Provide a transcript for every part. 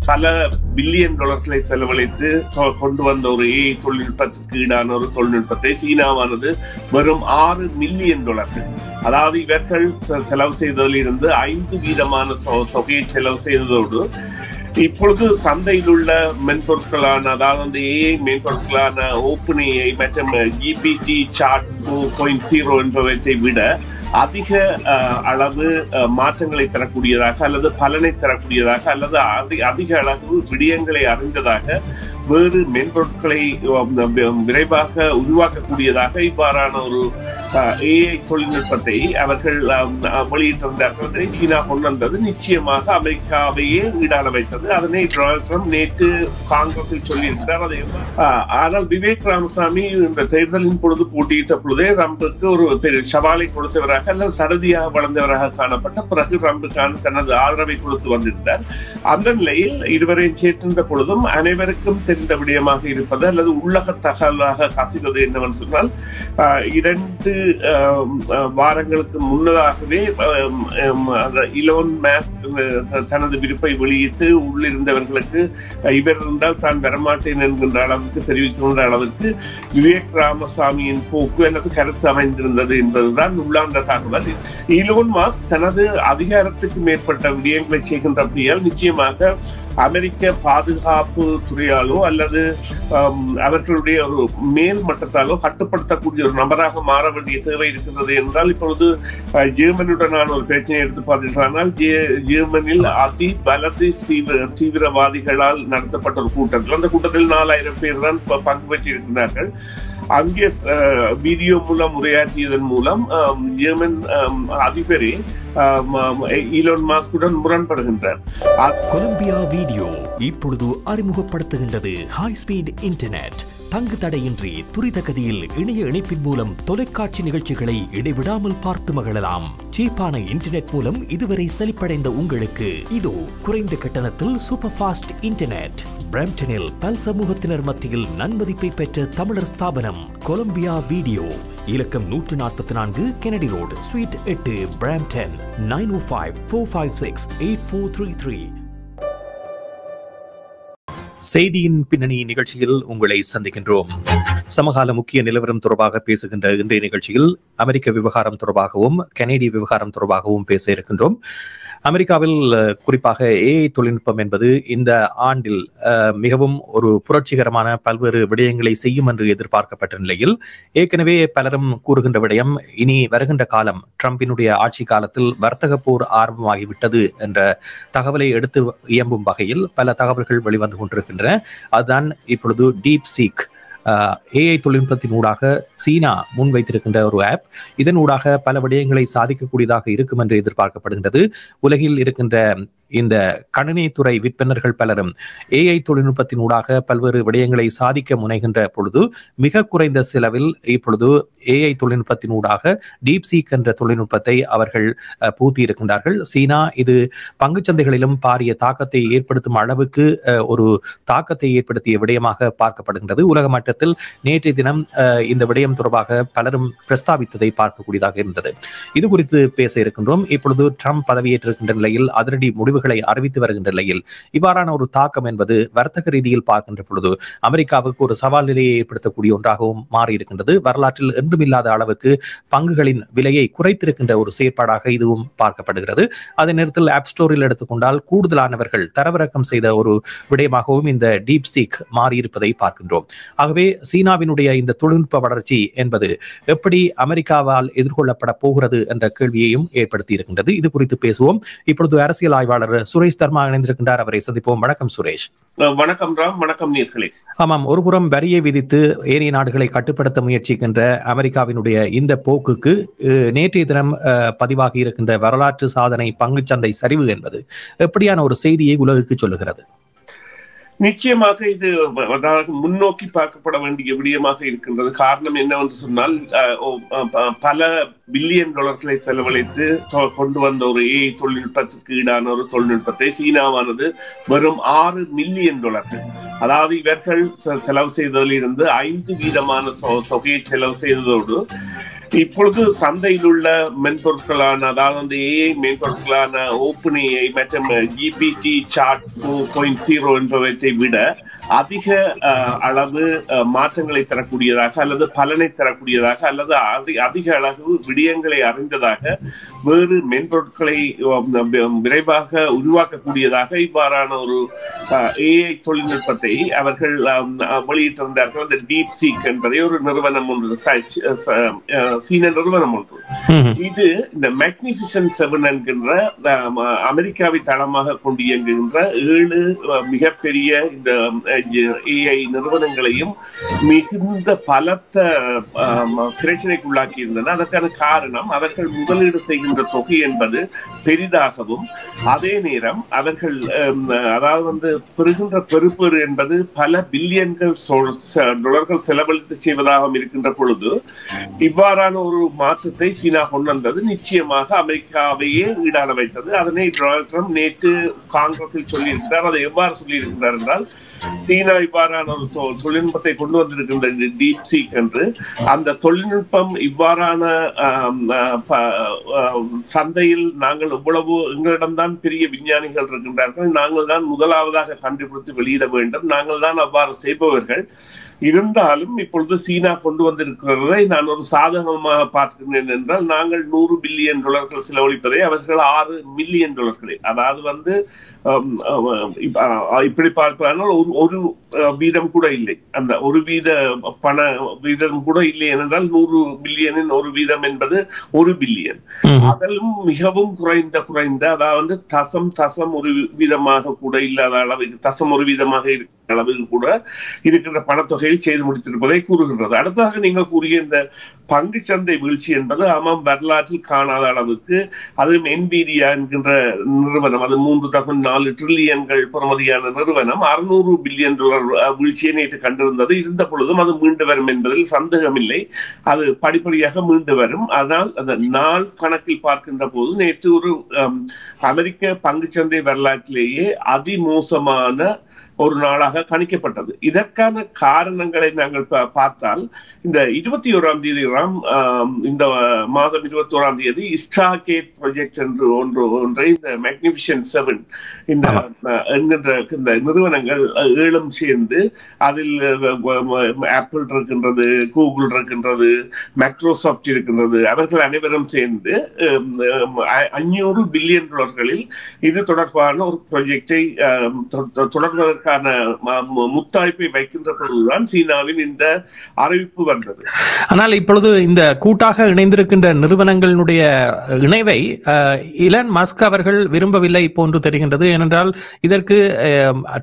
பல பில்லியன் டாலர்களை செலவழித்து கொண்டு வந்த ஒரு ஏஐ தொழில்நுட்பத்திற்கு ஈடான ஒரு தொழில்நுட்பத்தை சீனாவானது வெறும் $6 மில்லியன், அதாவது இவர்கள் செலவு செய்ததில் இருந்து 5% தொகையை செலவு செய்ததோடு இப்பொழுது சந்தையில் உள்ள மென்பொருட்களான, அதாவது ஏஐ மென்பொருட்களான ஓப்பன் ஏஐ மற்றும் GPT சாட் 4.0 என்பவற்றை விட அதிக அளவு மாற்றங்களை தரக்கூடியதாக அல்லது பலனை தரக்கூடியதாக அல்லது அதிக அளவு விடயங்களை அறிந்ததாக வேறு மென்பொருட்களை விரைவாக உருவாக்கக்கூடியதாக இவ்வாறான ஒரு ஏஐ தொழில்நுட்பத்தை அவர்கள் வெளியிட்டிருந்தார்கள். சீனா கொண்டு வந்தது நிச்சயமாக அமெரிக்காவையே ஈடான வைத்தது. அதனை டொனால்ட் ட்ரம்ப் நேற்று காங்கிரஸில் சொல்லியிருக்கிறார். ஆனால் விவேக் ராமசாமி இந்த தேர்தலின் பொழுது போட்டியிட்ட பொழுதே ட்ரம்புக்கு ஒரு பெரிய சவாலை கொடுத்தவராக அல்லது சரதியாக வளர்ந்தவராக காணப்பட்ட பிறகு ட்ரம்புக்கான தனது ஆதரவை கொடுத்து வந்திருந்தார். அந்த நிலையில் இருவரையும் சேர்த்திருந்த பொழுதும் அனைவருக்கும் தெரிந்த விடயமாக இருப்பது அல்லது உள்ளக தகவலாக கசிவது என்னவென்று சொன்னால், 2 வாரங்களுக்கு முன்னதாகவே இலோன் மாஸ்க் தனது விருப்பை வெளியிட்டு உள்ளிருந்தவர்களுக்கு இவர் இருந்தால் தான் வரமாட்டேன் என்கின்ற அளவுக்கு தெரிவிக்கின்ற அளவிற்கு விவேக் ராமசாமியின் போக்கு அல்லது கருத்து அமைந்திருந்தது என்பதுதான் உள்ளார்ந்த தகவல். இலோன் மாஸ்க் தனது அதிகாரத்துக்கு மேற்பட்ட விடயங்களை செய்கின்றபடியால் நிச்சயமாக அமெரிக்க பாதுகாப்பு துறையாலோ அல்லது அவர்களுடைய ஒரு மேல் மட்டத்தாலோ கட்டுப்படுத்தக்கூடிய ஒரு நபராக மாற வேண்டிய தேவை இருக்கின்றது என்றால், இப்பொழுது ஜெர்மனியுடனான ஒரு பிரச்சனை எடுத்து பார்த்தீர்கள். ஜெர்மனியில் வலது தீவிரவாதிகளால் நடத்தப்பட்ட ஒரு கூட்டத்தில், அந்த கூட்டத்தில் 4000 பேர் தான் பங்கு பெற்றிருக்கிறார்கள். அங்கே வீடியோ மூலம் உரையாற்றியதன் மூலம் ஜெர்மன் அதிபரே ஈலோன் மாஸ்குடன் முரண்படுகின்றார். கொலம்பியா வீடியோ இப்பொழுது அறிமுகப்படுத்துகின்றது ஹை ஸ்பீட் இன்டர்நெட். தங்கு தடையின்றி துரித கதியில் இணைய இணைப்பின் மூலம் தொலைக்காட்சி நிகழ்ச்சிகளை இடைவிடாமல் பார்த்து மகிழலாம். சீப்பான இன்டர்நெட் மூலம் இதுவரை செழிப்படைந்த உங்களுக்கு இதோ குறைந்த கட்டணத்தில் சூப்பர் ஃபாஸ்ட் இன்டர்நெட். பிரம்டனில் பல் சமூகத்தினர் மத்தியில் நன்மதிப்பை பெற்ற தமிழர் ஸ்தாபனம் கொலம்பியா வீடியோ. இலக்கம் 144 கெனடி ரோடு, ஸ்வீட் 8, பிரம்டன். 905-456-8433. செய்தியின் பின்னணி நிகழ்ச்சியில் உங்களை சந்திக்கின்றோம். சமகால முக்கிய நிலவரம் தொடர்பாக பேசுகின்ற இன்றைய நிகழ்ச்சியில் அமெரிக்க விவகாரம் தொடர்பாகவும் கனேடிய விவகாரம் தொடர்பாகவும் பேச இருக்கின்றோம். அமெரிக்காவில் குறிப்பாக ஏஐ தொழில்நுட்பம் என்பது இந்த ஆண்டில் மிகவும் ஒரு புரட்சிகரமான பல்வேறு விடயங்களை செய்யும் என்று எதிர்பார்க்கப்பட்ட நிலையில் ஏற்கனவே பலரும் கூறுகின்ற விடயம், இனி வருகின்ற காலம் ட்ரம்பினுடைய ஆட்சி காலத்தில் வர்த்தக போர் ஆரம்பமாகிவிட்டது என்ற தகவலை எடுத்து இயம்பும் வகையில் பல தகவல்கள் வெளிவந்து கொண்டிருக்கின்றன. அதுதான் இப்பொழுது டீப் சீக் ஏஐ தொழில்நுட்பத்தின் ஊடாக சீனா முன்வைத்திருக்கின்ற ஒரு ஆப். இதன் ஊடாக பல விடயங்களை சாதிக்கக்கூடியதாக இருக்கும் என்று எதிர்பார்க்கப்படுகின்றது. உலகில் இருக்கின்ற இந்த கணினித்துறை விற்பனர்கள் பலரும் ஏஐ தொழில்நுட்பத்தின் ஊடாக பல்வேறு விடயங்களை சாதிக்க முனைகின்ற பொழுது மிக குறைந்த செலவில் இப்பொழுது ஏஐ தொழில்நுட்பத்தின் ஊடாக டீப் சீக் என்ற தொழில்நுட்பத்தை அவர்கள் பூத்தி இருக்கின்றார்கள். சீனா இது பங்குச்சந்தைகளிலும் பாரிய தாக்கத்தை ஏற்படுத்தும் அளவுக்கு ஒரு தாக்கத்தை ஏற்படுத்திய விடயமாக பார்க்கப்படுகின்றது. உலக மட்டத்தில் நேற்றைய தினம் இந்த விடயம் தொடர்பாக பலரும் பிரஸ்தாபித்ததை பார்க்கக்கூடியதாக இருந்தது. இது குறித்து பேச இருக்கின்றோம். இப்பொழுது ட்ரம்ப் பதவியேற்றிருக்கின்ற நிலையில் அதிரடி முடிவு அறிவித்து வருகின்ற நிலையில் இவ்வாறான ஒரு தாக்கம் என்பது வர்த்தக ரீதியில் பார்க்கின்ற பொழுது அமெரிக்காவுக்கு ஒரு சவால் நிலையை ஏற்படுத்தக்கூடிய ஒன்றாகவும் மாறி இருக்கின்றது. வரலாற்றில் என்றுமில்லாத அளவுக்கு பங்குகளின் விலையை குறைத்திருக்கின்ற ஒரு செயற்பாடாக இதுவும் பார்க்கப்படுகிறது. அதே நேரத்தில் ஆப் ஸ்டோரில் எடுத்துக்கொண்டால் கூடுதலானவர்கள் தரவிறக்கம் செய்த ஒரு விடயமாகவும் இந்த டீப் சீக் மாறியிருப்பதை பார்க்கின்றோம். ஆகவே சீனாவினுடைய இந்த தொழில்நுட்ப வளர்ச்சி என்பது எப்படி அமெரிக்காவால் எதிர்கொள்ளப்பட போகிறது என்ற கேள்வியையும் ஏற்படுத்தி இருக்கின்றது. இது குறித்து பேசுவோம். இப்பொழுது அரசியல் ஆய்வாளர் சுரேஷ் தர்மா இணைந்திருக்கின்றார். அவரை சந்திப்போம். வணக்கம் சுரேஷ். வணக்கம் ராம். வணக்கம் நேயர்களே. ஆமாம், ஒருபுறம் வரியை விதித்து ஏனைய நாடுகளை கட்டுப்படுத்த முயற்சிக்கின்ற அமெரிக்காவினுடைய இந்த போக்குக்கு நேற்றைய தினம் பதிவாகி இருக்கின்ற வரலாற்று சாதனை பங்குச்சந்தை சரிவு என்பது எப்படியான ஒரு செய்தியை உலகுக்கு சொல்லுகிறது? நிச்சயமாக இது முன்னோக்கி பார்க்கப்பட வேண்டிய விடயமாக இருக்கின்றது. காரணம் என்னவென்று சொன்னால், பல பில்லியன் டாலர்களை செலவழித்து கொண்டு வந்த ஒரு ஏஐ தொழில்நுட்பத்திற்கு ஈடான ஒரு தொழில்நுட்பத்தை சீனாவானது வெறும் $6 மில்லியன், அதாவது இவர்கள் செலவு செய்ததில் இருந்து 5% தொகையை செலவு செய்ததோடு இப்பொழுது சந்தையில் உள்ள மென்பொருட்களான, அதாவது ஏஐ மென்பொருட்களான ஓப்பன் ஏஐ மற்றும் GPT சாட் 4.0 என்பவற்றை விட அதிக அளவு மாற்றங்களை தரக்கூடியதாக அல்லது பலனை தரக்கூடியதாக அல்லது அதிக அளவு விடயங்களை அறிந்ததாக வேறு மென்பொருட்களை விரைவாக உருவாக்கக்கூடியதாக இவ்வாறான ஒரு ஏஐ தொழில்நுட்பத்தை அவர்கள் வெளியிட்டிருந்தார்கள். அந்த டீப் சீக் என்பதை ஒரு நிறுவனம் ஒன்று, சீன நிறுவனம் ஒன்று. இது இந்த மேக்னிஃபிஷன்ட் 7 என்கின்ற அமெரிக்காவை தளமாக கொண்டு இயங்குகின்ற 7 மிகப்பெரிய இந்த ஏஐ நிறுவனங்களையும் மிகுந்த பலத்த பிரச்சனைக்குள்ளாக்கி இருந்தன. அதற்கான காரணம் அவர்கள் முதலீடு செய்கின்ற தொகை என்பது பெரிதாகவும், அதே நேரம் அவர்கள் அதாவது பெறுகின்ற பெறுபேறு என்பது பல பில்லியன்கள் டாலர்கள் செலவழித்து செய்வதாகவும் இருக்கின்ற பொழுது இவ்வாறான ஒரு மாற்றத்தை சீனா கொண்டு வந்தது நிச்சயமாக அமெரிக்காவையே ஈடான வைத்தது. அதனை டொனால்ட் ட்ரம்ப் நேற்று காங்கிரஸில் சொல்லியிருக்கிறார். அதை எவ்வாறு சொல்லியிருக்கிறார் என்றால், சீனா இவ்வாறான ஒரு தொழில்நுட்பத்தை கொண்டு வந்திருக்கின்ற டீப் சீக் என்று, அந்த தொழில்நுட்பம் இவ்வாறான சந்தையில் நாங்கள் எவ்வளவு எங்களிடம்தான் பெரிய விஞ்ஞானிகள் இருக்கின்றார்கள், நாங்கள் தான் முதலாவதாக கண்டுபிடித்து வெளியிட வேண்டும், நாங்கள் தான் அவ்வாறு செய்பவர்கள். இருந்தாலும் இப்பொழுது சீனா கொண்டு வந்திருக்கிறதை நான் ஒரு சாதகமாக பார்க்கிறேன் என்றால், நாங்கள் $100 பில்லியன் செலவழிப்பதை அவர்கள் $6 மில்லியன், அதாவது இப்படி பார்ப்பதால் ஒரு வீதம் கூட இல்லை, அந்த ஒரு வீத பண வீதம் கூட இல்லை. ஏனென்றால் 100 பில்லியனின் ஒரு வீதம் என்பது 1 பில்லியன். அதிலும் மிகவும் குறைந்த அதாவது தசம் ஒரு வீதமாக கூட இல்லாத அளவுக்கு, தசம் ஒரு வீதமாக இருக்கிற அளவில் கூட இருக்கின்ற பணத்தொகையை செய்து முடித்திருப்பதை கூறுகின்றது. அடுத்ததாக நீங்கள் கூறிய இந்த பங்கு சந்தை வீழ்ச்சி என்பது ஆமாம் வரலாற்றில் காணாத அளவுக்கு, அதுவும் NVIDIA என்கின்ற நிறுவனம், அது $3.4 டிரில்லியன்கள் பெறுமதியான நிறுவனம் $600 பில்லியன் வீழ்ச்சியை நேற்று கண்டிருந்தது. இருந்த பொழுதும் அது மீண்டு வரும் என்பதில் சந்தேகமில்லை, அது படிப்படியாக மீண்டு வரும். ஆனால் அந்த நாள் கணக்கில் பார்க்கின்ற போது நேற்று ஒரு அமெரிக்க பங்குச்சந்தை வரலாற்றிலேயே அதிமோசமான ஒரு நாளாக கணிக்கப்பட்டது. இதற்கான காரணங்களை நாங்கள் பார்த்தால், இந்த 21ஆம் தேதி இந்த மாதம் 21ஆம் தேதி ஸ்டார்கேட் ப்ராஜெக்ட் என்று ஒன்றை இந்த மேக்னிஃபிஷன்ட் 7 என்கின்ற இந்த நிறுவனங்கள் 7 சேர்ந்து, அதில் ஆப்பிள் இருக்கின்றது, கூகுள் இருக்கின்றது, மைக்ரோசாப்ட் இருக்கின்றது, அவர்கள் அனைவரும் சேர்ந்து $500 பில்லியன் இது தொடர்பான ஒரு ப்ராஜெக்டை தொடர்வதற்கு முத்தாய்ப்பை வைக்கின்ற பொழுதுதான் சீனாவின் இந்த அறிவிப்பு வந்தது. ஆனால் இப்பொழுது இந்த கூட்டாக இணைந்திருக்கின்ற நிறுவனங்களுடைய இணைவை இலன் மஸ்க் அவர்கள் விரும்பவில்லை போன்று தெரிகின்றது. ஏனென்றால் இதற்கு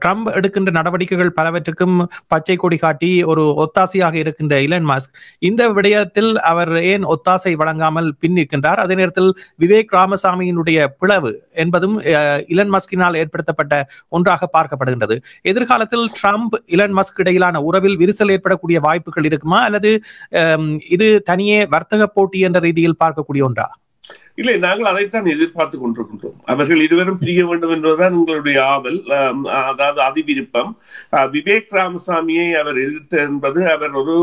ட்ரம்ப் எடுக்கின்ற நடவடிக்கைகள் பலவற்றுக்கும் பச்சை கொடி காட்டி ஒரு ஒத்தாசையாக இருக்கின்ற இலன் மஸ்க் இந்த விடயத்தில் அவர் ஏன் ஒத்தாசை வழங்காமல் பின்னிருக்கின்றார்? அதே நேரத்தில் விவேக் ராமசாமியினுடைய பிளவு என்பதும் இலன் மஸ்கினால் ஏற்படுத்தப்பட்ட ஒன்றாக பார்க்கப்படுகின்றது. எதிர்காலத்தில் ட்ரம்ப் இலன் மஸ்க் இடையிலான உறவில் விரிசல் ஏற்படக்கூடிய வாய்ப்புகள் இருக்குமா, அல்லது இது தனியே வர்த்தக போட்டி என்ற ரீதியில் பார்க்கக்கூடிய ஒன்றா? இல்லை, நாங்கள் அதைத்தான் எதிர்பார்த்து கொண்டிருக்கின்றோம். அவர்கள் இருவரும் பிரிய வேண்டும் என்பதுதான் உங்களுடைய ஆவல், அதாவது அதிவிருப்பம். விவேக் ராமசாமியை அவர் எதிர்த்து என்பது, அவர் ஒரு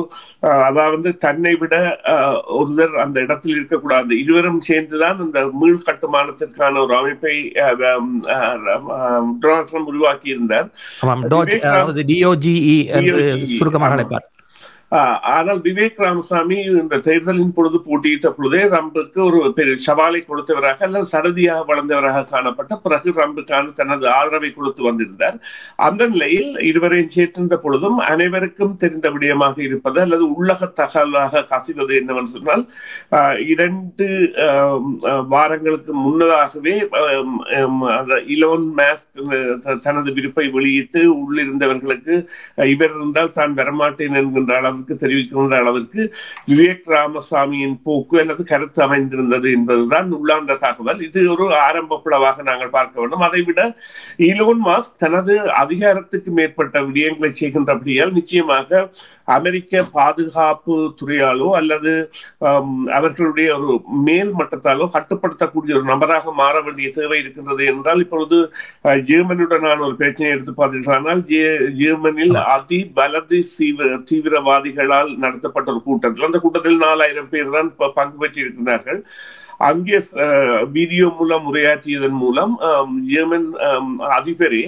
அதாவது தன்னை விட ஒருவர் அந்த இடத்தில் இருக்கக்கூடாது, இருவரும் சேர்ந்துதான் இந்த மீள் கட்டுமானத்திற்கான ஒரு அமைப்பை டொனால்ட் ட்ரம்ப் உருவாக்கி இருந்தார். ஆனால் விவேக் ராமசாமி இந்த தேர்தலின் பொழுது போட்டியிட்ட பொழுதே ட்ரம்புக்கு ஒரு பெரிய சவாலை கொடுத்தவராக அல்லது சரதியாக வளர்ந்தவராக காணப்பட்ட பிறகு ட்ரம்புக்கான தனது ஆதரவை கொடுத்து வந்திருந்தார். அந்த நிலையில் இருவரையும் சேர்த்திருந்த பொழுதும் அனைவருக்கும் தெரிந்த விடயமாக இருப்பது அல்லது உள்ளக தகவலாக கசிவது என்னவென்று சொன்னால், 2 வாரங்களுக்கு முன்னதாகவே இலோன் மாஸ்க் தனது விருப்பை வெளியிட்டு உள்ளிருந்தவர்களுக்கு இவர் இருந்தால் தான் வரமாட்டேன் என்கின்ற அளவு தெரிவிக்கின்ற அளவிற்கு விவேக் ராமசாமியின் போக்கு அல்லது கருத்து அமைந்திருந்தது என்பதுதான் உள்ளார்ந்த தகவல். இது ஒரு ஆரம்ப பிளவாக நாங்கள் பார்க்க வேண்டும். அதைவிட இலோன் மாஸ்க் தனது அதிகாரத்துக்கு மேற்பட்ட விடயங்களை செய்கின்றபடியால் நிச்சயமாக அமெரிக்க பாதுகாப்பு துறையாலோ அல்லது அவர்களுடைய ஒரு மேல் மட்டத்தாலோ கட்டுப்படுத்தக்கூடிய ஒரு நபராக மாற வேண்டிய தேவை இருக்கின்றது என்றால், இப்பொழுது ஜெர்மனியுடனான ஒரு பிரச்சனை எடுத்து பார்த்தீர்களானால், ஜெர்மனியில் வலது தீவிரவாதிகளால் நடத்தப்பட்ட ஒரு கூட்டத்தில், அந்த கூட்டத்தில் 4000 பேர் தான் பங்கு பெற்றிருக்கிறார்கள். அங்கே வீடியோ மூலம் உரையாற்றியதன் மூலம் ஜெர்மன் அதிபரே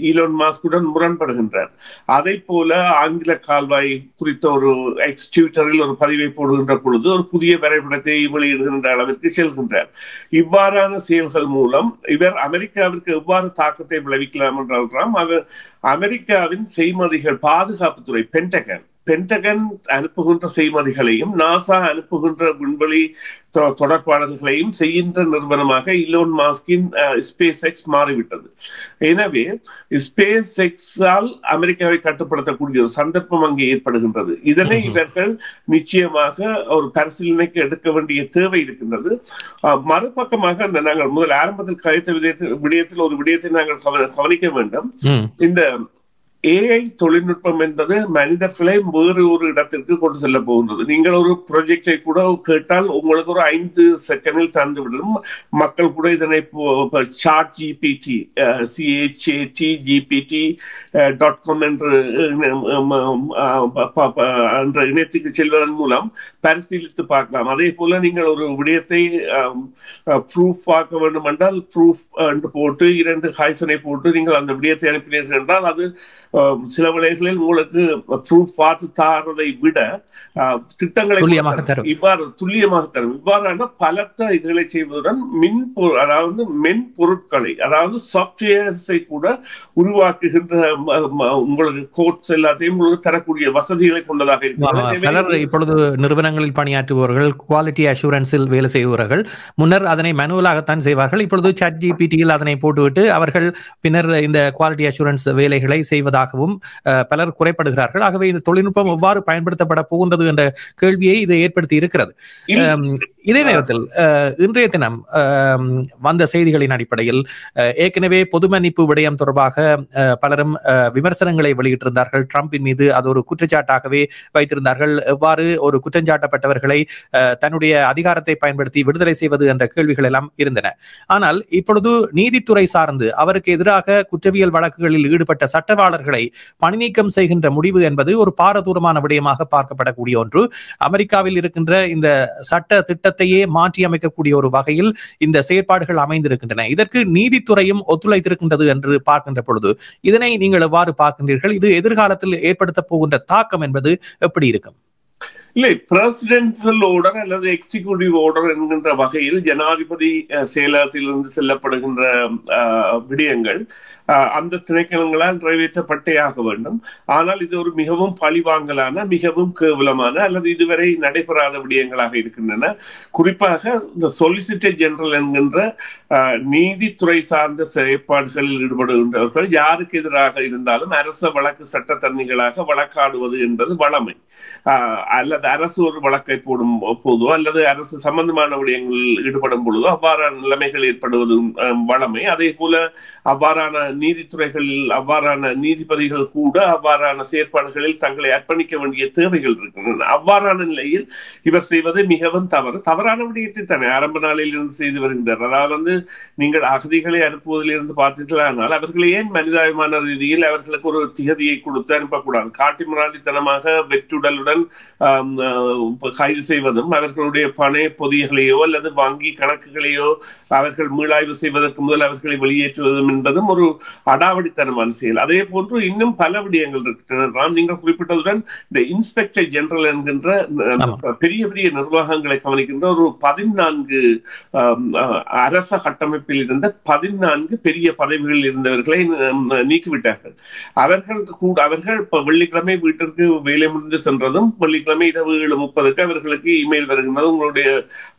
ஈலோன் மாஸ்குடன் முரண்படுகின்றார். அதை போல ஆங்கில கால்வாய் குறித்த ஒரு ட்விட்டரில் ஒரு பதிவை போடுகின்ற பொழுது ஒரு புதிய வரைபடத்தை வெளியிடுகின்ற அளவிற்கு செல்கின்றார். இவ்வாறான செயல்கள் மூலம் இவர் அமெரிக்காவிற்கு எவ்வாறு தாக்கத்தை விளைவிக்கலாம் என்றால், அவர் அமெரிக்காவின் செய்மதிகள் பாதுகாப்புத்துறை பென்டகன் அனுப்புகின்ற செய்மதிகளையும் நாசா அனுப்புகின்ற விண்வெளி தொடர்பாளர்களையும் செய்கின்ற நிறுவனமாக இலோன் மாஸ்கின் ஸ்பேஸ் எக்ஸ் மாறிவிட்டது. எனவே ஸ்பேஸ் எக்ஸால் அமெரிக்காவை கட்டுப்படுத்தக்கூடிய ஒரு சந்தர்ப்பம் அங்கே ஏற்படுகின்றது. இதனை இவர்கள் நிச்சயமாக ஒரு பரிசீலனைக்கு எடுக்க வேண்டிய தேவை இருக்கின்றது. மறுபக்கமாக நாங்கள் முதல் ஆரம்பத்தில் கழித்த விடயத்தில் ஒரு விடயத்தை நாங்கள் கவனிக்க வேண்டும். இந்த AI தொழில்நுட்பம் என்பது மனிதர்களை வேறு ஒரு இடத்திற்கு கொண்டு செல்ல போகின்றது. நீங்கள் ஒரு ப்ராஜெக்டை கூட கேட்டால் உங்களுக்கு ஒரு 5 செகண்டில் தந்துவிடும். மக்கள் கூட இதனை சாட் ஜிபிடி ChatGPT.com என்ற இணையத்துக்கு செல்வதன் மூலம் பரிசீலித்து பார்க்கலாம். அதே போல நீங்கள் ஒரு விடயத்தை ப்ரூஃப் பார்க்க வேண்டும் என்றால் ப்ரூஃப் போட்டு 2 ஹைஃபனை போட்டு நீங்கள் அந்த விடயத்தை அனுப்பினீர்கள் என்றால் அது சில வேளைகளில் உங்களுக்கு ப்ரூஃப் பார்த்து தாரதை விட திட்டங்களை இவ்வாறு துல்லியமாக தரும். இவ்வாறான பலத்த இதுகளை செய்வதுடன் மென்பொருட்களை, அதாவது சாப்ட்வேர்ஸை கூட உருவாக்குகின்ற உங்களுக்கு கோட்ஸ் எல்லாத்தையும் உங்களுக்கு தரக்கூடிய வசதிகளை கொண்டதாக இருக்கிறது. இப்பொழுது நிறுவனங்களில் பணியாற்றுபவர்கள், குவாலிட்டி அஷூரன்ஸில் வேலை செய்பவர்கள் முன்னர் அதனை மேனுவலாகத்தான் செய்வார்கள். இப்பொழுது ChatGPT-யில் அதனை போட்டுவிட்டு அவர்கள் பின்னர் இந்த குவாலிட்டி அஷூரன்ஸ் வேலைகளை செய்வதாகவும் பலர் குறைப்படுகிறார்கள். ஆகவே இந்த தொழில்நுட்பம் எவ்வாறு பயன்படுத்தப்பட போகின்றது என்ற கேள்வியை இது ஏற்படுத்தி இருக்கிறது. இதே நேரத்தில் இன்றைய தினம் வந்த செய்திகளின் அடிப்படையில் ஏற்கனவே பொது மன்னிப்பு விடயம் தொடர்பாக பலரும் விமர்சனங்களை வெளியிட்டிருந்தார்கள். ட்ரம்பின் மீது அது ஒரு குற்றச்சாட்டாகவே வைத்திருந்தார்கள். எவ்வாறு ஒரு குற்றஞ்சாட்டப்பட்டவர்களை தன்னுடைய அதிகாரத்தை பயன்படுத்தி விடுதலை செய்வது என்ற கேள்விகள் எல்லாம் இருந்தன. ஆனால் இப்பொழுது நீதித்துறை சார்ந்து அவருக்கு எதிராக குற்றவியல் வழக்குகளில் ஈடுபட்ட சட்டவாளர்களை பணி நீக்கம் செய்கின்ற முடிவு என்பது ஒரு பாரதூரமான விடயமாக பார்க்கப்படக்கூடிய ஒன்று. அமெரிக்காவில் இருக்கின்ற இந்த சட்ட திட்டத்தையே மாற்றி அமைக்கக்கூடிய ஒரு வகையில் இந்த செயற்பாடுகள் அமைந்திருக்கின்றன. இதற்கு நீதித்துறையும் ஒத்துழைத்திருக்கின்றது என்று பார்க்கின்ற பொழுது இதனை நீங்கள் எவ்வாறு பார்க்கின்றீர்கள்? இது எதிர்காலத்தில் ஏற்படுத்த போகின்ற தாக்கம் என்பது எப்படி இருக்கும்? இல்லை, பிரசிடென்சியல் ஆர்டர் அல்லது எக்ஸிகியூட்டிவ் ஆர்டர் என்கின்ற வகையில் ஜனாதிபதி செயலகத்திலிருந்து செல்லப்படுகின்ற விடயங்கள் அந்த திணைக்களங்களால் நிறைவேற்றப்பட்டே ஆக வேண்டும். ஆனால் இது ஒரு மிகவும் பழிவாங்கலான, மிகவும் கேவலமான அல்லது இதுவரை நடைபெறாத விடயங்களாக இருக்கின்றன. குறிப்பாக இந்த சொலிசிட்டர் ஜெனரல் என்கின்ற நீதித்துறை சார்ந்த செயற்பாடுகளில் ஈடுபடுகின்றவர்கள் யாருக்கு எதிராக இருந்தாலும் அரச வழக்கு சட்டத்தரணிகளாக வழக்காடுவது என்பது வழமை. அல்லது அரசு ஒரு வழக்கை போடும் போதோ அல்லது அரசு சம்பந்தமான விடயங்களில் ஈடுபடும் பொழுதோ அவ்வாறான நிலைமைகள் ஏற்படுவது வழமை. அதே போல அவ்வாறான நீதித்துறைகளில் அவ்வாறான நீதிபதிகள் கூட அவ்வாறான செயற்பாடுகளில் தங்களை அர்ப்பணிக்க வேண்டிய தேவைகள் இருக்கின்றன. அவ்வாறான நிலையில் இவர் செய்வது மிகவும் தவறான விடயத்தை தானே ஆரம்ப நாளில் இருந்து செய்து வருகின்றார். அதாவது நீங்கள் அகதிகளை அனுப்புவதிலிருந்து பார்த்தீர்களானால் அவர்கள் ஏன் மனிதாபிமான ரீதியில் அவர்களுக்கு ஒரு திகதியை கொடுத்து அனுப்பக்கூடாது? காட்டு மிராண்டித்தனமாக வெற்றுடலுடன் கைது செய்வதும் அவர்களுடைய பண பொதிகளையோ அல்லது வங்கி கணக்குகளையோ அவர்கள் மீளாய்வு செய்வதற்கு முதல் அவர்களை வெளியேற்றுவதும் என்பதும் ஒரு அடாவடித்தனமான செயல். அதே போன்று இன்னும் பல விடயங்கள் இருக்கின்றன. நீங்கள் குறிப்பிட்டதுடன் இந்த இன்ஸ்பெக்டர் ஜெனரல் என்கின்ற பெரிய பெரிய நிர்வாகங்களை கவனிக்கின்ற ஒரு 14 அரச கட்டமைப்பில் இருந்த 14 பெரிய பதவிகளில் இருந்தவர்களை நீக்கிவிட்டார்கள். அவர்கள் வெள்ளிக்கிழமை வீட்டிற்கு வேலை முடிந்து சென்றதும் வெள்ளிக்கிழமை இரவு 7:30 அவர்களுக்கு இமெயில் வருகின்றது, உங்களுடைய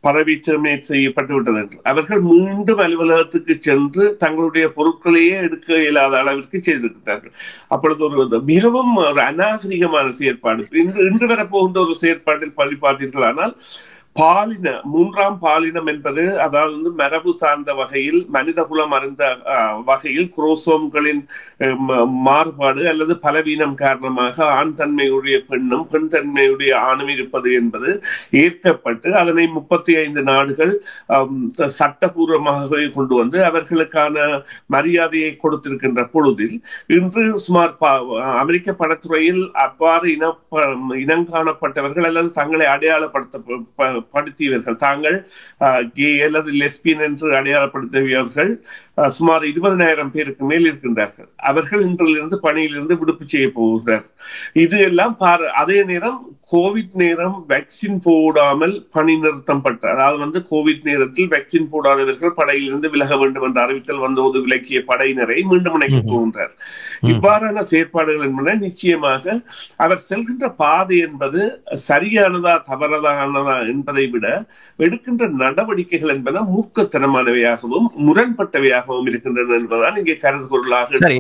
பதவி டெர்மினேட் செய்யப்பட்டு விட்டது என்று. அவர்கள் மீண்டும் அலுவலகத்துக்கு சென்று தங்களுடைய பொருட்களையே எடுக்க இயலாத அளவிற்கு செய்திருக்கிறார்கள். அப்பொழுது ஒரு மிகவும் ஒரு அநாகரிகமான செயற்பாடு. இன்று வரப்போகின்ற ஒரு செயற்பாட்டில் பார்த்தீர்களானால் மூன்றாம் பாலினம் என்பது அதாவது மரபு சார்ந்த வகையில் மனித குலம் அறிந்த வகையில் குரோசோம்களின் மாறுபாடு அல்லது பலவீனம் காரணமாக ஆண் தன்மையுடைய பெண்ணும் பெண் தன்மையுடைய ஆணும் இருப்பது என்பது ஏற்கப்பட்டு அதனை 35 நாடுகள் சட்டபூர்வமாகவே கொண்டு வந்து அவர்களுக்கான மரியாதையை கொடுத்திருக்கின்ற பொழுதில் இன்று சுமார் அமெரிக்க படத்துறையில் அவ்வாறு இனங்காணப்பட்டவர்கள் அல்லது தங்களை அடையாளப்படுத்தியவர்கள் தாங்கள் கே அல்லது லெஸ்பியன் என்று அடையாளப்படுத்தியவர்கள் சுமார் 20,000 பேருக்கு மேல் இருக்கின்றார்கள். அவர்கள் இன்றிலிருந்து பணியிலிருந்து விடுப்பு செய்ய போகிறார். இது எல்லாம் அதே நேரம் கோவிட் நேரம் வேக்சின் போடாமல் பணி நிறுத்தம் அதாவது கோவிட் நேரத்தில் வேக்சின் போடாதவர்கள் படையிலிருந்து விலக வேண்டும் என்ற அறிவித்தல் வந்தபோது விலக்கிய படையினரை மீண்டும் இணைக்க போகின்றார். இவ்வாறான செயற்பாடுகள் என்பன நிச்சயமாக அவர் செல்கின்ற பாதை என்பது சரியானதா தவறானதா என்பதை விட எடுக்கின்ற நடவடிக்கைகள் என்பன மூர்க்கத்தனமானவையாகவும் முரண்பட்டவையாகவும் இருக்கின்றன என்பதுதான் இங்கே கருதுகொள்ளாக. சரி,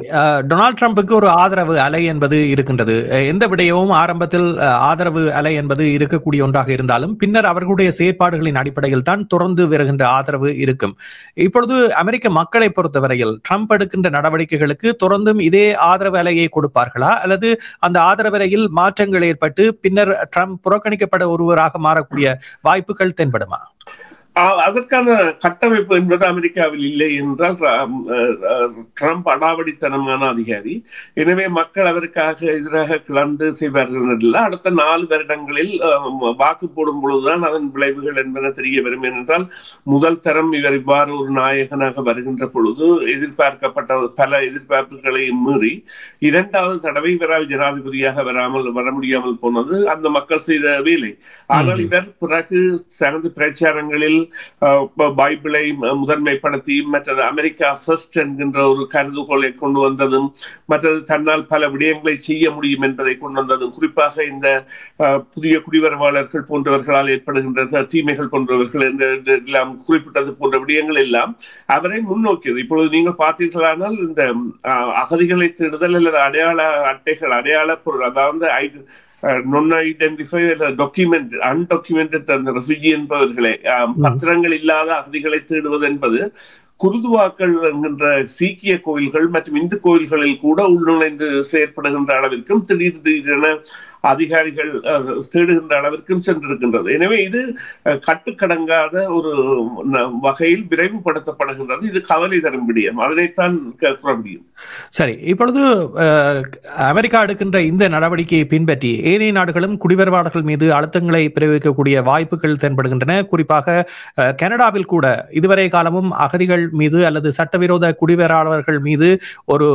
டொனால்ட் ட்ரம்புக்கு ஒரு ஆதரவு அலை என்பது இருக்கின்றது. எந்த விடயமும் ஆரம்பத்தில் ஆதரவு அலை என்பது இருக்கக்கூடிய ஒன்றாக இருந்தாலும் பின்னர் அவர்களுடைய செயற்பாடுகளின் அடிப்படையில் தான் தொடர்ந்து வருகின்ற ஆதரவு இருக்கும். இப்பொழுது அமெரிக்க மக்களை பொறுத்தவரையில் ட்ரம்ப் எடுக்கின்ற நடவடிக்கைகளுக்கு தொடர்ந்தும் இதே ஆதரவு அலையை கொடுப்பார்களா அல்லது அந்த ஆதரவு அலையில் மாற்றங்கள் ஏற்பட்டு பின்னர் ட்ரம்ப் புறக்கணிக்கப்பட ஒருவராக மாறக்கூடிய வாய்ப்புகள் தென்படுமா? அதற்கான கட்டமைப்பு என்பது அமெரிக்காவில் இல்லை என்றால் ட்ரம்ப் அடாவடித்தனமான அதிகாரி. எனவே மக்கள் அவருக்காக எதிராக கிளர்ந்து செய்வார்கள். அடுத்த 4 வருடங்களில் வாக்கு போடும் பொழுதுதான் அதன் விளைவுகள் என்பன தெரிய வரும். ஏனென்றால் முதல் தரம் இவர் இவ்வாறு ஒரு நாயகனாக வருகின்ற பொழுது எதிர்பார்க்கப்பட்ட பல எதிர்பார்ப்புகளை மீறி 2வது தடவை இவரால் ஜனாதிபதியாக வர முடியாமல் போனது அந்த மக்கள் செய்த வேலை. ஆனால் இவர் பிறகு தனது பிரச்சாரங்களில் பைபிளை முதன்மைப்படுத்தி மற்றது அமெரிக்கா ஃபர்ஸ்ட் என்கின்ற ஒரு கருதுகோளை கொண்டு வந்ததும் மற்றது தன்னால் பல விடயங்களை செய்ய முடியும் என்பதை கொண்டு வந்ததும் குறிப்பாக இந்த புதிய குடிவரவாளர்கள் போன்றவர்களால் ஏற்படுகின்ற தீமைகள் போன்றவர்கள் எல்லாம் குறிப்பிட்டது போன்ற விடயங்கள் எல்லாம் அவரை முன்னோக்கியது. இப்பொழுது நீங்கள் பார்த்தீர்களானால் இந்த அகதிகளை தேடுதல் அல்லது அடையாள அட்டைகள் அடையாள பொருள் அதாவது அன்டாக்குமெண்டட் அந்த ரெஃப்யூஜி என்பவர்களை பத்திரங்கள் இல்லாத அகதிகளை தேடுவது என்பது குருதுவாக்கள் என்கின்ற சீக்கிய கோயில்கள் மற்றும் இந்து கோயில்களில் கூட உள்நுழைந்து செயற்படுகின்ற அளவிற்கும் திடீரென அதிகாரிகள் தேடுகின்ற அளவிற்கும் சென்றிருக்கின்றது. எனவே இது கட்டுக்கடங்காத ஒரு வகையில் விரைவுபடுத்தப்படுகின்றது. இது கவலை தரும் விடயம். அதனைத்தான் கூற முடியும். சரி, இப்பொழுது அமெரிக்கா எடுக்கின்ற இந்த நடவடிக்கையை பின்பற்றி ஏனைய நாடுகளும் குடிவரவாளர்கள் மீது அழுத்தங்களை பிரயோகிக்கக்கூடிய வாய்ப்புகள் தென்படுகின்றன. குறிப்பாக கனடாவில் கூட இதுவரை காலமும் அகதிகள் மீது அல்லது சட்டவிரோத குடிவரவாளர்கள் மீது ஒரு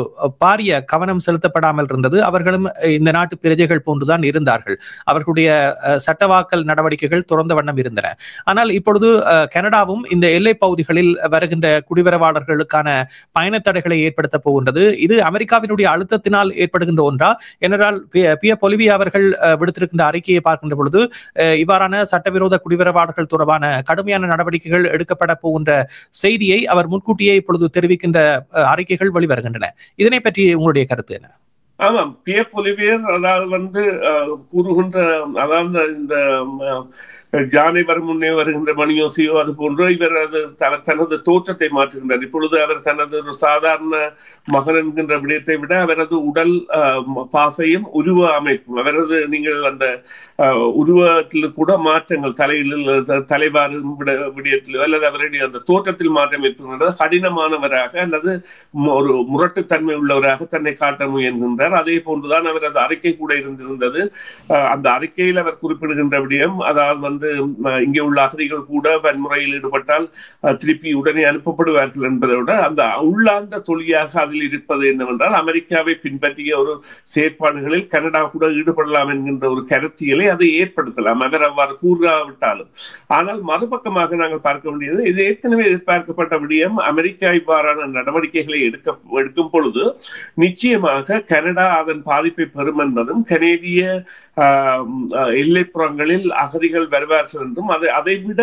பாரிய கவனம் செலுத்தப்படாமல் இருந்தது. அவர்களும் இந்த நாட்டு பிரஜைகள் போன்றுதான் இருந்தார்கள். அவர்களுடைய சட்டவாக்கல் நடவடிக்கைகள் தொடர்ந்த வண்ணம் இருந்தன. ஆனால் இப்பொழுது கனடாவும் இந்த எல்லை பகுதிகளில் வருகின்ற குடிவரவாளர்களுக்கான பயண தடைகளை ஏற்படுத்த போகின்றது. இது அமெரிக்காவினுடைய அழுத்தத்தினால் ஏற்படுகின்ற ஒன்றா? ஏனென்றால் பியர் பொலிவியா அவர்கள் விடுத்திருக்கின்ற அறிக்கையை பார்க்கின்ற பொழுது இவ்வாறான சட்டவிரோத குடிவரவாளர்கள் தொடர்பான கடுமையான நடவடிக்கைகள் எடுக்கப்பட போகின்ற செய்தியை அவர் முன்கூட்டியே இப்பொழுது தெரிவிக்கின்ற அறிக்கைகள் வெளிவருகின்றன. இதனை பற்றி உங்களுடைய கருத்து என்ன? ஆமாம், பியர் பொலிவியர் அதாவது கூறுகின்ற அதாவது இந்த ஜானை வரும் முன்னே வருகின்ற மணியோசியோ அது போன்று இவர் தனது தோற்றத்தை மாற்றுகின்றார். இப்பொழுது அவர் தனது ஒரு சாதாரண மகன் என்கின்ற விடயத்தை விட அவரது உடல் பாசையும் உருவ அமைப்பும் அவரது நீங்கள் அந்த உருவத்தில் கூட மாற்றங்கள் தலைவாறு விடயத்திலோ அல்லது அவருடைய அந்த தோற்றத்தில் மாற்றம் ஏற்படுகின்றது. கடினமானவராக அல்லது ஒரு முரட்டுத்தன்மை உள்ளவராக தன்னை காட்ட முயன்கின்றார். அதே போன்றுதான் அவரது அறிக்கை கூட இருந்திருந்தது. அந்த அறிக்கையில் அவர் குறிப்பிடுகின்ற விடயம் அதாவது இங்கே உள்ள அகதிகள் கூட வன்முறையில் ஈடுபட்டால் திருப்பி உடனே அனுப்பப்படுவார்கள் என்பதை விட அந்த உள்ளார்ந்த தொழிலாக அதில் இருப்பது என்னவென்றால் அமெரிக்காவை பின்பற்றிய ஒரு செயற்பாடுகளில் கனடா கூட ஈடுபடலாம் என்கின்ற ஒரு கருத்தியலை அதை ஏற்படுத்தலாம். அவர் அவ்வாறு கூறாவிட்டாலும். ஆனால் மறுபக்கமாக நாங்கள் பார்க்க வேண்டியது இது ஏற்கனவே எதிர்பார்க்கப்பட்ட விடயம். அமெரிக்கா இவ்வாறான நடவடிக்கைகளை எடுக்கும் பொழுது நிச்சயமாக கனடா அதன் பாதிப்பை பெறும் என்பதும் கனேடிய எல்லைப்புறங்களில் அகதிகள் வருவார்கள் என்றும் அதை விட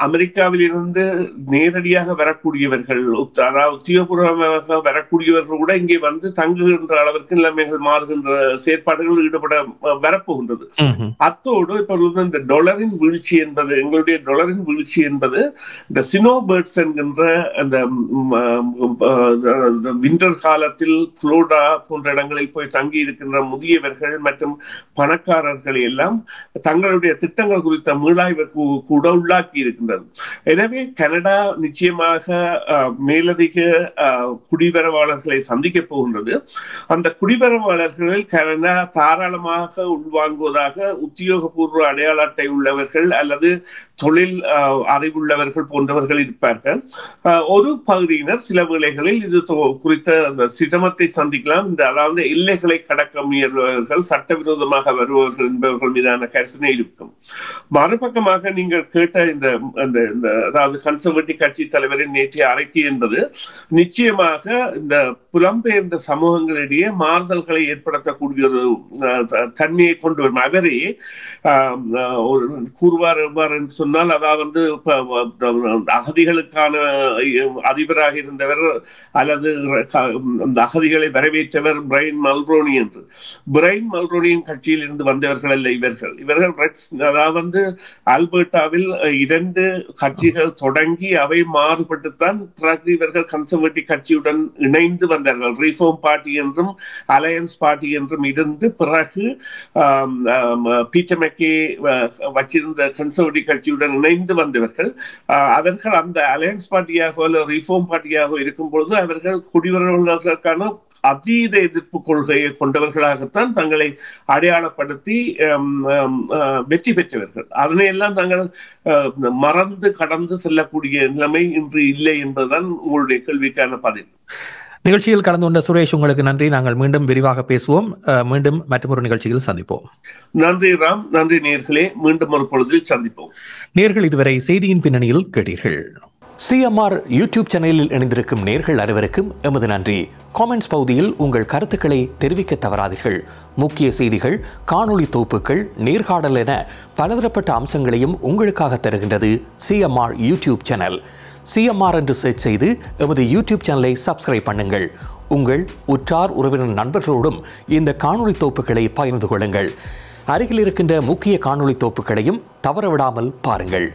அமெரிக்காவில் இருந்து நேரடியாக வரக்கூடியவர்கள், அதாவது உத்தியோகபூர்வமாக வரக்கூடியவர்கள் கூட இங்கே வந்து தங்குகின்ற அளவிற்கு நிலைமைகள் மாறுகின்ற செயற்பாடுகள் ஈடுபட வரப்போகின்றது. அத்தோடு இப்பொழுது இந்த டாலரின் வீழ்ச்சி என்பது, எங்களுடைய டாலரின் வீழ்ச்சி என்பது இந்த சினோபேர்ட்ஸ் என்கின்ற அந்த விண்டர் காலத்தில் புளோரிடா போன்ற இடங்களில் போய் தங்கி இருக்கின்ற முதியவர்கள் மற்றும் பணக்காரர்களை எல்லாம் தங்களுடைய திட்டங்கள் குறித்த மீளாய்வுக்கு கூட உள்ளாக்கி இருக்கின்றது. எனவே கனடா நிச்சயமாக மேலதிக குடிவரவாளர்களை சந்திக்க போகின்றது. அந்த குடிவரவாளர்களில் கனடா தாராளமாக உள்வாங்குவதாக உத்தியோகபூர்வ அடையாள அட்டை உள்ளவர்கள் அல்லது தொழில் அறிவுள்ளவர்கள் போன்றவர்கள் இருப்பார்கள். ஒரு பகுதியினர் சில வேளைகளில் இது குறித்த அந்த சிரமத்தை சந்திக்கலாம். அதாவது எல்லைகளை கடக்க முயல்பவர்கள், சட்டவிரோதமாக வருபவர்கள் என்பவர்கள் மீதான கரிசனை இருக்கும். மறுபக்கமாக நீங்கள் கேட்ட இந்த அதாவது கன்சர்வேட்டிவ் கட்சி தலைவரின் நேற்றைய அறிக்கை என்பது நிச்சயமாக இந்த புலம்பெயர்ந்த சமூகங்களிடையே மாறுதல்களை ஏற்படுத்தக்கூடிய ஒரு தன்மையை கொண்டு வரும். அவரே கூறுவார் எவ்வாறு என்று சொன்னால், அதாவது அகதிகளுக்கான அதிபராக இருந்தவர் அல்லது அந்த அகதிகளை வரவேற்றவர் பிரைன் மல்ரோனி என்று. பிரைன் மல்ரோனியின் கட்சியில் இருந்து வந்தவர்கள் அல்ல இவர்கள். அதாவது ஆல்பர்டாவில் 2 கட்சிகள் தொடங்கி அவை மாறுபட்டுத்தான் பிறகு இவர்கள் கன்சர்வேட்டிவ் கட்சியுடன் இணைந்து வந்தார்கள். ரிஃபார்ம் பார்ட்டி என்றும் அலையன்ஸ் பார்ட்டி என்றும் இருந்து பிறகு பீட்டர் மெக்கே வச்சிருந்த கன்சர்வேட்டிவ் கட்சியுடன் இணைந்து வந்தவர்கள். அவர்கள் அந்த அலையன்ஸ் பார்ட்டியாக அல்ல ரிஃபார்ம் பார்ட்டியாக இருக்கும் பொழுது அவர்கள் குடிவரவுகளுக்கான அதீத எதிர்ப்பு கொள்கையை கொண்டவர்களாகத்தான் தங்களை அடையாளப்படுத்தி வெற்றி பெற்றவர்கள். அதனையெல்லாம் நாங்கள் மறந்து கடந்து செல்லக்கூடிய நிலைமை இன்று இல்லை என்பதுதான் உங்களுடைய கேள்விக்கான பதில். நிகழ்ச்சியில் கலந்து கொண்ட சுரேஷ், உங்களுக்கு நன்றி. நாங்கள் மீண்டும் விரிவாக பேசுவோம். மீண்டும் மற்றொரு நிகழ்ச்சியில் சந்திப்போம். நன்றி ராம். நன்றி நேயர்களே. மீண்டும் ஒரு பொழுதில் சந்திப்போம். நேயர்கள் இதுவரை செய்தியின் பின்னணியில் கேட்டீர்கள். CMR யூடியூப் சேனலில் இணைந்திருக்கும் நேயர்கள் அனைவருக்கும் எமது நன்றி. காமெண்ட்ஸ் பகுதியில் உங்கள் கருத்துக்களை தெரிவிக்க தவறாதீர்கள். முக்கிய செய்திகள், காணொளி தொகுப்புகள், நேர்காணல் என பலதரப்பட்ட அம்சங்களையும் உங்களுக்காக தருகின்றது CMR யூடியூப் சேனல். CMR என்று சர்ச் செய்து எமது யூடியூப் சேனலை சப்ஸ்கிரைப் பண்ணுங்கள். உங்கள் உற்றார் உறவினர் நண்பர்களோடும் இந்த காணொளி தொகுப்புகளை பகிர்ந்து கொள்ளுங்கள். அருகில் இருக்கின்ற முக்கிய காணொளி தொகுப்புகளையும் தவறவிடாமல் பாருங்கள்.